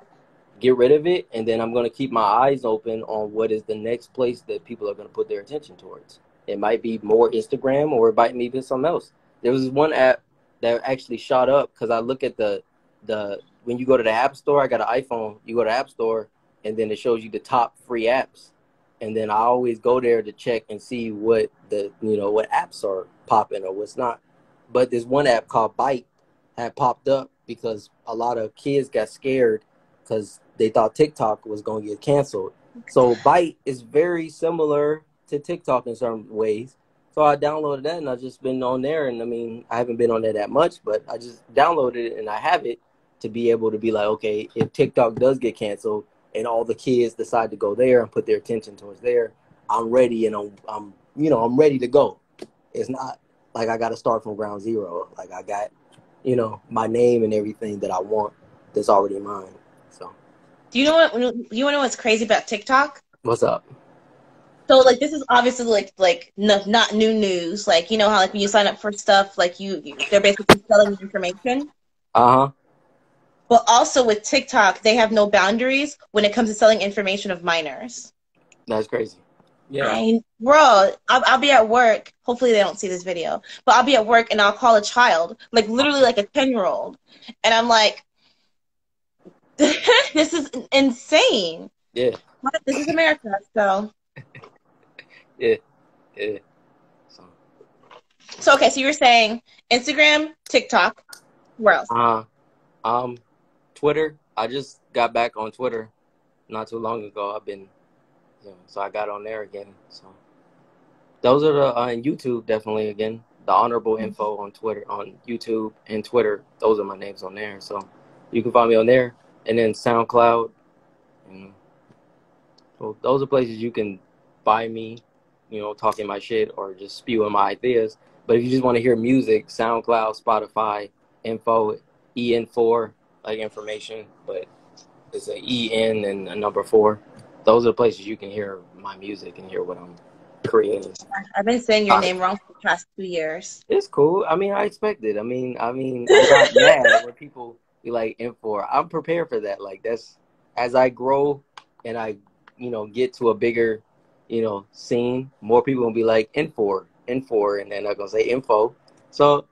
Speaker 2: get rid of it, and then I'm going to keep my eyes open on what is the next place that people are going to put their attention towards. It might be more Instagram, or it might be something else. There was one app that actually shot up because I look at the when you go to the App Store. I got an iPhone. You go to the App Store, and then it shows you the top free apps. And then I always go there to check and see what what apps are popping or what's not. But there's one app called Byte had popped up because a lot of kids got scared because they thought TikTok was going to get canceled. So Byte is very similar to TikTok in certain ways. So I downloaded that and I've just been on there. And I mean, I haven't been on there that much, but I just downloaded it and I have it to be able to be like, okay, if TikTok does get canceled and all the kids decide to go there and put their attention towards there, I'm ready and I'm ready to go. It's not like I got to start from ground zero. Like I got, my name and everything that I want that's already mine. So,
Speaker 1: Do you know what? You want to know what's crazy about TikTok?
Speaker 2: what's up?
Speaker 1: So like this is obviously like not new news. Like you know how like when you sign up for stuff, like they're basically selling information.
Speaker 2: Uh-huh.
Speaker 1: But also with TikTok, they have no boundaries when it comes to selling information of minors.
Speaker 2: That's crazy. Yeah.
Speaker 1: Bro, I'll be at work. Hopefully they don't see this video. But I'll be at work and I'll call a child, like literally like a 10-year-old. And I'm like, this is insane.
Speaker 2: Yeah.
Speaker 1: What? This is America, so.
Speaker 2: Yeah. Yeah.
Speaker 1: So, okay, so you were saying Instagram, TikTok, where else?
Speaker 2: Twitter. I just got back on Twitter not too long ago. So I got on there again. So those are the and YouTube definitely again. The Honorable Info on Twitter, on YouTube and Twitter. Those are my names on there. So you can find me on there, and then SoundCloud. So those are places you can find me, talking my shit or just spewing my ideas. But if you just want to hear music, SoundCloud, Spotify, Info, En4, like information, but it's an EN and a number 4. Those are the places you can hear my music and hear what I'm creating.
Speaker 1: I've been saying your name wrong for the past 2 years.
Speaker 2: It's cool. I mean, I expect it. I mean, I'm not mad when people be like En4. I'm prepared for that. Like that's as I grow and I, get to a bigger, scene. More people will be like En4, En4, and then they're gonna say Info. So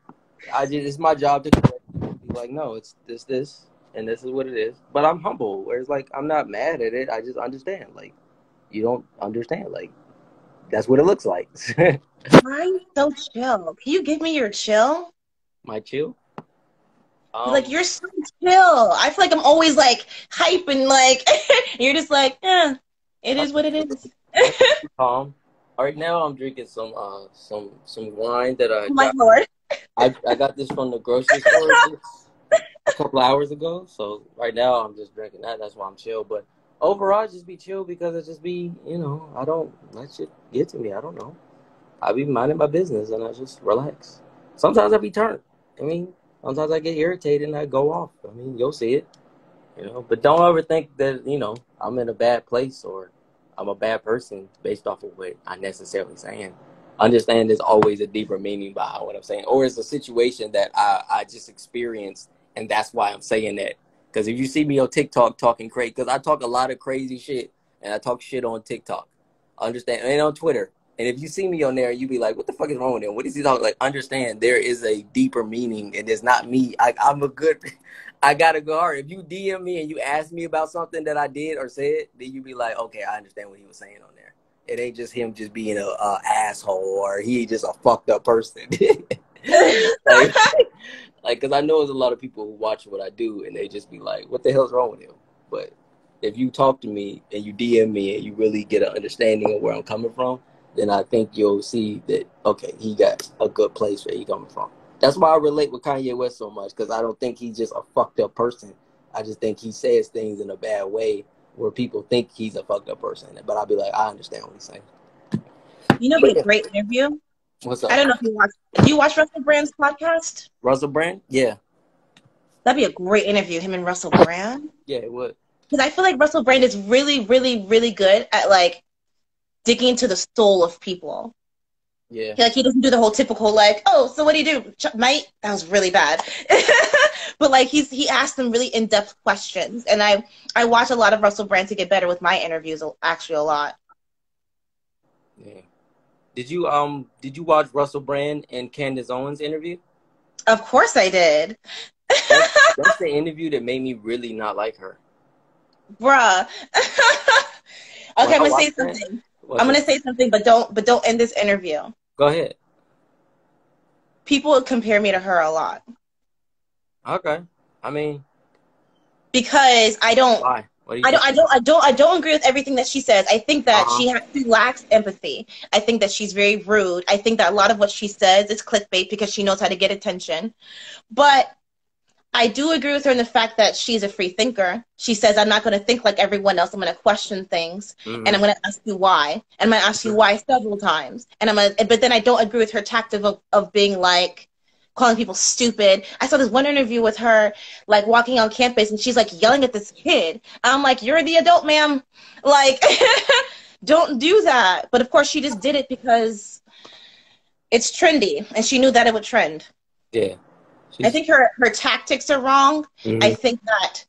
Speaker 2: it's my job to correct people and be like, no, it's this, and this is what it is. But I'm humble. Whereas like I'm not mad at it. I just understand. Like you don't understand. Like that's what it looks like.
Speaker 1: Why are you so chill? Can you give me your chill?
Speaker 2: My chill.
Speaker 1: Like you're so chill. I feel like I'm always like hype and like you're just like, it is what it is.
Speaker 2: Calm. Right now I'm drinking some wine that I
Speaker 1: Oh my Lord.
Speaker 2: I got this from the grocery store a couple hours ago. So right now I'm just drinking that. That's why I'm chill. But overall, I just be chill because it just be, I don't let shit get to me. I don't know. I be minding my business and I just relax. Sometimes I be turned. I mean, sometimes I get irritated and I go off. I mean, you'll see it. But don't ever think that, I'm in a bad place or I'm a bad person based off of what I'm necessarily saying. Understand there's always a deeper meaning behind what I'm saying. Or it's a situation that I just experienced and that's why I'm saying that. Because if you see me on TikTok talking crazy, because I talk a lot of crazy shit and I talk shit on TikTok. Understand? And on Twitter. And if you see me on there, you be like, what the fuck is wrong with him? What is he talking? Like, understand there is a deeper meaning and it's not me. I got a good heart. If you DM me and you ask me about something that I did or said, then you be like, okay, I understand what he was saying on there. It ain't just him just being a asshole or he just a fucked up person. Like, cause I know there's a lot of people who watch what I do and they just be like, what the hell's wrong with him? But if you talk to me and you DM me and you really get an understanding of where I'm coming from, then I think you'll see that, okay, he got a good place where he's coming from. That's why I relate with Kanye West so much, because I don't think he's just a fucked up person. I just think he says things in a bad way where people think he's a fucked up person. But I'll be like, I understand what he's saying.
Speaker 1: It'd be a great interview.
Speaker 2: What's up?
Speaker 1: I don't know if you watch. Do you watch Russell Brand's podcast?
Speaker 2: Russell Brand? Yeah.
Speaker 1: That'd be a great interview, him and Russell Brand.
Speaker 2: Yeah, it would.
Speaker 1: Because I feel like Russell Brand is really, really, really good at like digging into the soul of people.
Speaker 2: Yeah.
Speaker 1: Like he doesn't do the whole typical like, oh, so what do you do, mate? That was really bad. But like he asked them really in-depth questions, and I watch a lot of Russell Brand to get better with my interviews. Actually, a lot.
Speaker 2: Yeah. did you watch Russell Brand and Candace Owens interview?
Speaker 1: Of course I did.
Speaker 2: That's the interview that made me really not like her.
Speaker 1: Bruh.
Speaker 2: When
Speaker 1: Okay, I'm
Speaker 2: I
Speaker 1: gonna say
Speaker 2: watched that,
Speaker 1: something. I'm
Speaker 2: what's
Speaker 1: gonna
Speaker 2: up?
Speaker 1: say something, but don't end this interview.
Speaker 2: Go ahead.
Speaker 1: People compare me to her a lot
Speaker 2: Okay. I mean,
Speaker 1: because
Speaker 2: why? What do you think?
Speaker 1: I don't agree with everything that she says. I think that
Speaker 2: Uh-huh.
Speaker 1: she lacks empathy. I think that she's very rude. I think that a lot of what she says is clickbait because she knows how to get attention. But I do agree with her in the fact that she's a free thinker. She says, I'm not going to think like everyone else. I'm going to question things. And I'm
Speaker 2: Mm-hmm.
Speaker 1: going to ask you why. And I'm going to ask you why several times. But then I don't agree with her tactic of being like, calling people stupid. I saw this one interview with her, like walking on campus, and she's like yelling at this kid. I'm like, you're the adult, ma'am. Like, don't do that. But of course, she just did it because it's trendy, and she knew that it would trend.
Speaker 2: Yeah.
Speaker 1: I
Speaker 2: She's
Speaker 1: think her tactics are wrong. I
Speaker 2: hmm
Speaker 1: think that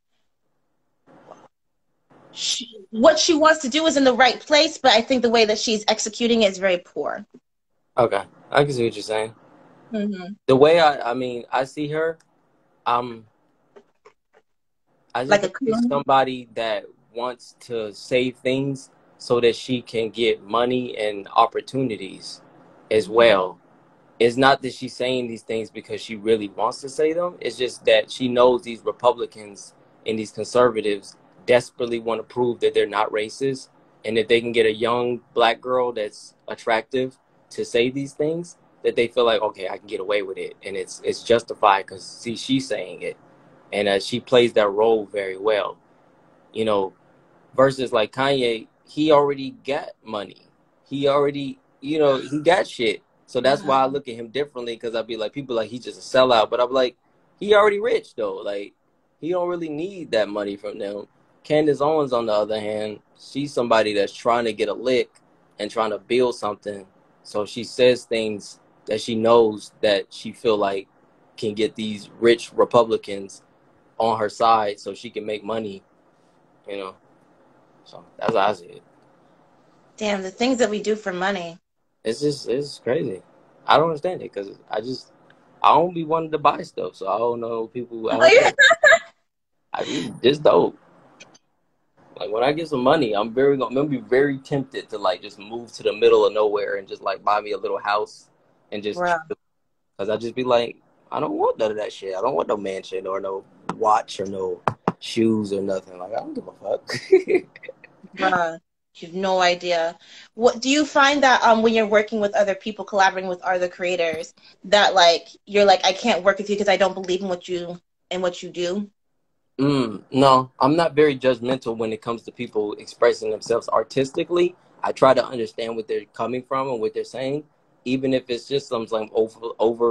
Speaker 1: what she wants to do is in the right place, but I think the way that she's executing it is very poor.
Speaker 2: okay. I can see what you're saying.
Speaker 1: Mm-hmm.
Speaker 2: The way I mean, I see her, um, I just
Speaker 1: Like a
Speaker 2: think she's
Speaker 1: coon.
Speaker 2: somebody that wants to say things so that she can get money and opportunities as well. It's not that she's saying these things because she really wants to say them. It's just that she knows these Republicans and these conservatives desperately want to prove that they're not racist. And if they can get a young black girl that's attractive to say these things, that they feel like, okay, I can get away with it. And it's justified because, see, she's saying it. And she plays that role very well. You know, versus like Kanye, he already got money. He already, he got shit. So that's why I
Speaker 1: Mm-hmm.
Speaker 2: look at him differently because I'd be like, people like he's just a sellout. But I'm like, he already rich though. Like, he don't really need that money from them. Candace Owens, on the other hand, she's somebody that's trying to get a lick and trying to build something. So she says things that she knows that she feel like can get these rich Republicans on her side so she can make money, you know. So that's how I see it.
Speaker 1: Damn, the things that we do for money.
Speaker 2: It's crazy. I don't understand it because I don't be wanting to buy stuff, so I don't know people. I
Speaker 1: Oh,
Speaker 2: don't
Speaker 1: yeah.
Speaker 2: know. I be just dope. Like when I get some money, I'm gonna be very tempted to like just move to the middle of nowhere and just like buy me a little house and just
Speaker 1: Bruh,
Speaker 2: because I just be like, I don't want none of that shit. I don't want no mansion or no watch or no shoes or nothing. Like I don't give a fuck.
Speaker 1: bruh. You have no idea. What do you find that when you're working with other people, collaborating with other creators, that like you're like, I can't work with you because I don't believe in what you do?
Speaker 2: No, I'm not very judgmental when it comes to people expressing themselves artistically. I try to understand what they're coming from and what they're saying, even if it's just some like over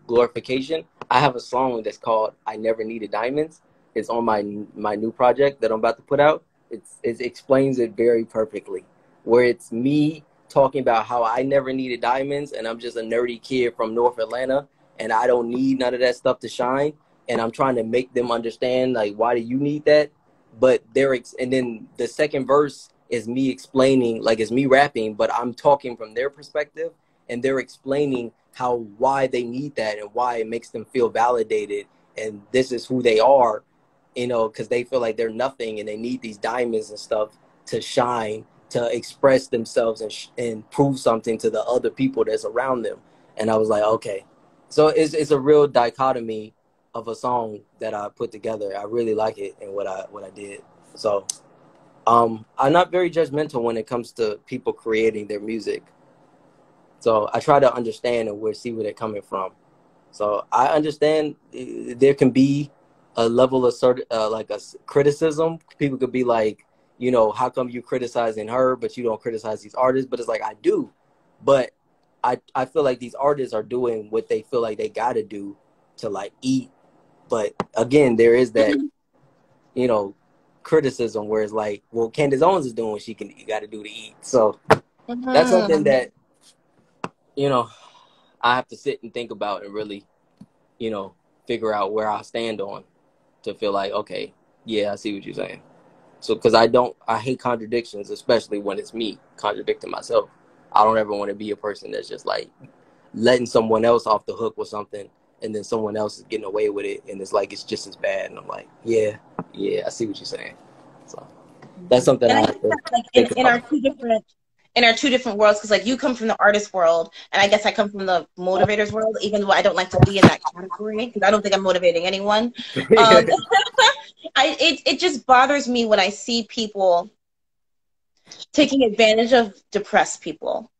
Speaker 2: glorification. I have a song that's called "I Never Needed Diamonds." It's on my new project that I'm about to put out. It explains it very perfectly, where it's me talking about how I never needed diamonds and I'm just a nerdy kid from North Atlanta and I don't need none of that stuff to shine and I'm trying to make them understand like why do you need that, but and then the second verse is me explaining like it's me rapping, but I'm talking from their perspective and they're explaining how why they need that and why it makes them feel validated and this is who they are, because they feel like they're nothing and they need these diamonds and stuff to shine, to express themselves and prove something to the other people that's around them. And I was like, okay, so it's a real dichotomy of a song that I put together. I really like it and what I did. So I'm not very judgmental when it comes to people creating their music. So I try to understand and see where they're coming from. So I understand there can be a level of like a criticism. People could be like, how come you criticizing her, but you don't criticize these artists? But it's like I do, but I feel like these artists are doing what they feel like they got to do to like eat. But again, there is that you know criticism where it's like, well, Candace Owens is doing what she got to do to eat. So that's something
Speaker 1: Mm-hmm.
Speaker 2: that you know I have to sit and think about and really figure out where I stand on to feel like, okay, yeah, I see what you're saying. So, because I hate contradictions, especially when it's me contradicting myself. I don't ever want to be a person that's just like letting someone else off the hook with something, and then someone else is getting away with it, and it's like it's just as bad. And I'm like, yeah, I see what you're saying. So that's something
Speaker 1: And
Speaker 2: I
Speaker 1: I
Speaker 2: have
Speaker 1: think
Speaker 2: to
Speaker 1: that like
Speaker 2: think
Speaker 1: in our
Speaker 2: about.
Speaker 1: two different worlds, because like you come from the artist world, and I guess I come from the motivators world, even though I don't like to be in that category because I don't think I'm motivating anyone. Um, it just bothers me when I see people taking advantage of depressed people.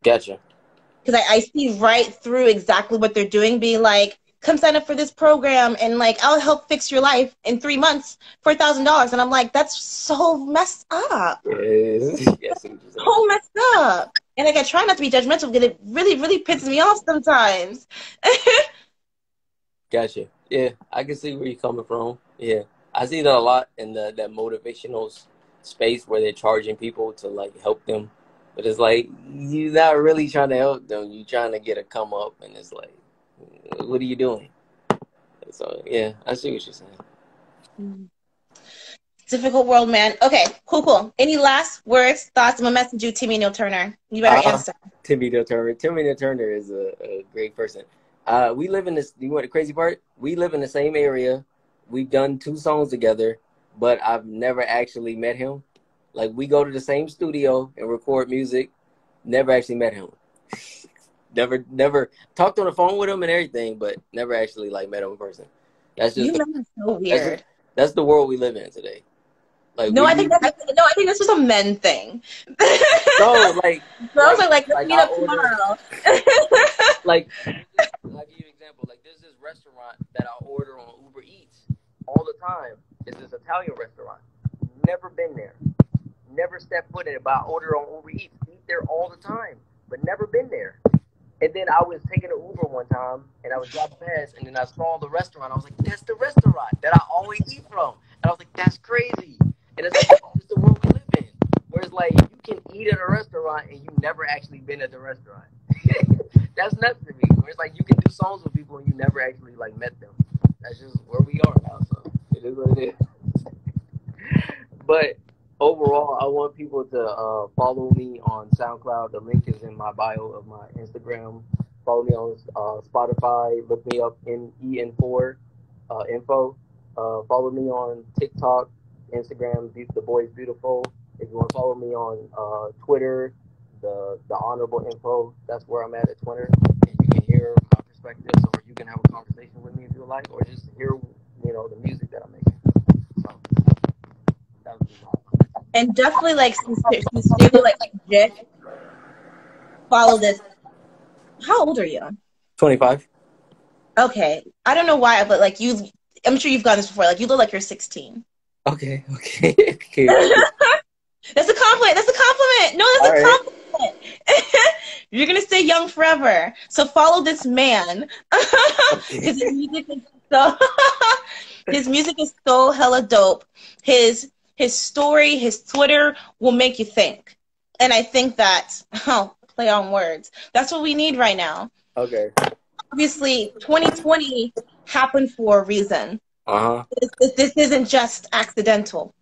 Speaker 2: Gotcha.
Speaker 1: Because I see right through exactly what they're doing, being like, come sign up for this program and like I'll help fix your life in 3 months for $1,000. And I'm like, that's so messed up.
Speaker 2: Yes, yes, I see what you're saying.
Speaker 1: So messed up. And like I try not to be judgmental because it really, really pisses me off sometimes.
Speaker 2: Gotcha. Yeah, I can see where you're coming from. Yeah, I see that a lot in that motivational space where they're charging people to like help them, but it's like you're not really trying to help them. You're trying to get a come up, and it's like, what are you doing? So yeah, I see what you're saying.
Speaker 1: Difficult world, man. Okay, cool. Any last words, thoughts? I'm gonna message you, Timmy Neil Turner. You better answer.
Speaker 2: Timmy Neil Turner. Timmy Neil Turner is a great person. We live in this. You want the crazy part? We live in the same area. We've done 2 songs together, but I've never actually met him. Like we go to the same studio and record music. Never actually met him. Never talked on the phone with him and everything, but never actually like met him in person. That's just
Speaker 1: You men are so
Speaker 2: that's just,
Speaker 1: weird.
Speaker 2: that's the world we live in today. Like
Speaker 1: No, I think that's just a men thing.
Speaker 2: no, like
Speaker 1: Girls are like, let's
Speaker 2: like
Speaker 1: meet
Speaker 2: I
Speaker 1: up
Speaker 2: order
Speaker 1: tomorrow.
Speaker 2: like I'll give you an example. Like there's this restaurant that I order on Uber Eats all the time. It's this Italian restaurant. Never been there. Never stepped foot in it, but I order on Uber Eats. Eat there all the time, but never been there. And then I was taking an Uber one time, and I was driving past, and then I saw the restaurant. I was like, that's the restaurant that I always eat from. And I was like, that's crazy. And it's like, oh, it's the world we live in. Whereas, like, you can eat at a restaurant, and you never actually been at the restaurant. That's nuts to me. Where it's like, you can do songs with people, and you never actually, like, met them. That's just where we are now, so it is what it is. But overall, I want people to follow me on SoundCloud. The link is in my bio of my Instagram. Follow me on Spotify. Look me up in En4 info. Follow me on TikTok, Instagram, The Boy's Beautiful. If you want to follow me on Twitter, the Honorable Info, that's where I'm at Twitter. And you can hear my perspectives, or you can have a conversation with me if you like, or just hear the music that I'm making. So that would be my
Speaker 1: And definitely like sincerely like legit follow this. How old are you?
Speaker 2: 25.
Speaker 1: Okay. I don't know why, but like I'm sure you've gotten this before. Like you look like you're 16.
Speaker 2: Okay.
Speaker 1: That's a compliment. That's a compliment. No, that's a compliment. You're gonna stay young forever. So follow this man. His music is so his music is so hella dope. His story, his Twitter will make you think. And I think that play on words. That's what we need right now.
Speaker 2: Okay.
Speaker 1: Obviously, 2020 happened for a reason. This isn't just accidental.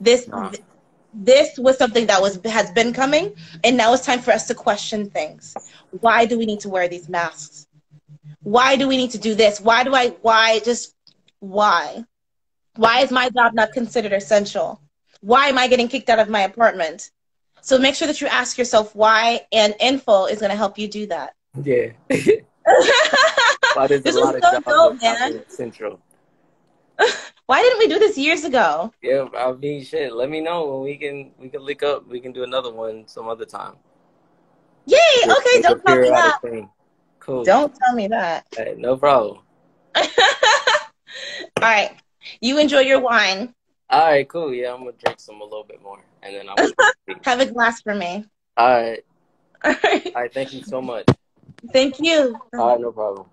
Speaker 1: This was something that has been coming, and now it's time for us to question things. Why do we need to wear these masks? Why do we need to do this? Why? Why is my job not considered essential? Why am I getting kicked out of my apartment? So make sure that you ask yourself why, and Info is going to help you do that.
Speaker 2: Yeah. Well, there's
Speaker 1: this
Speaker 2: a lot
Speaker 1: was
Speaker 2: of
Speaker 1: so
Speaker 2: jobs
Speaker 1: dope, man.
Speaker 2: Central.
Speaker 1: Why didn't we do this years ago?
Speaker 2: Yeah, I mean, shit. Let me know when we can link up. We can do another one some other time.
Speaker 1: Yay! Okay, don't tell me that.
Speaker 2: Thing. Cool.
Speaker 1: Don't tell me that.
Speaker 2: Hey, no problem.
Speaker 1: All right. You enjoy your wine.
Speaker 2: All right, cool. Yeah, I'm gonna drink some a little bit more, and then I'm
Speaker 1: have a glass for me.
Speaker 2: All right.
Speaker 1: All right.
Speaker 2: All right. Thank you so much.
Speaker 1: Thank you.
Speaker 2: All right, no problem.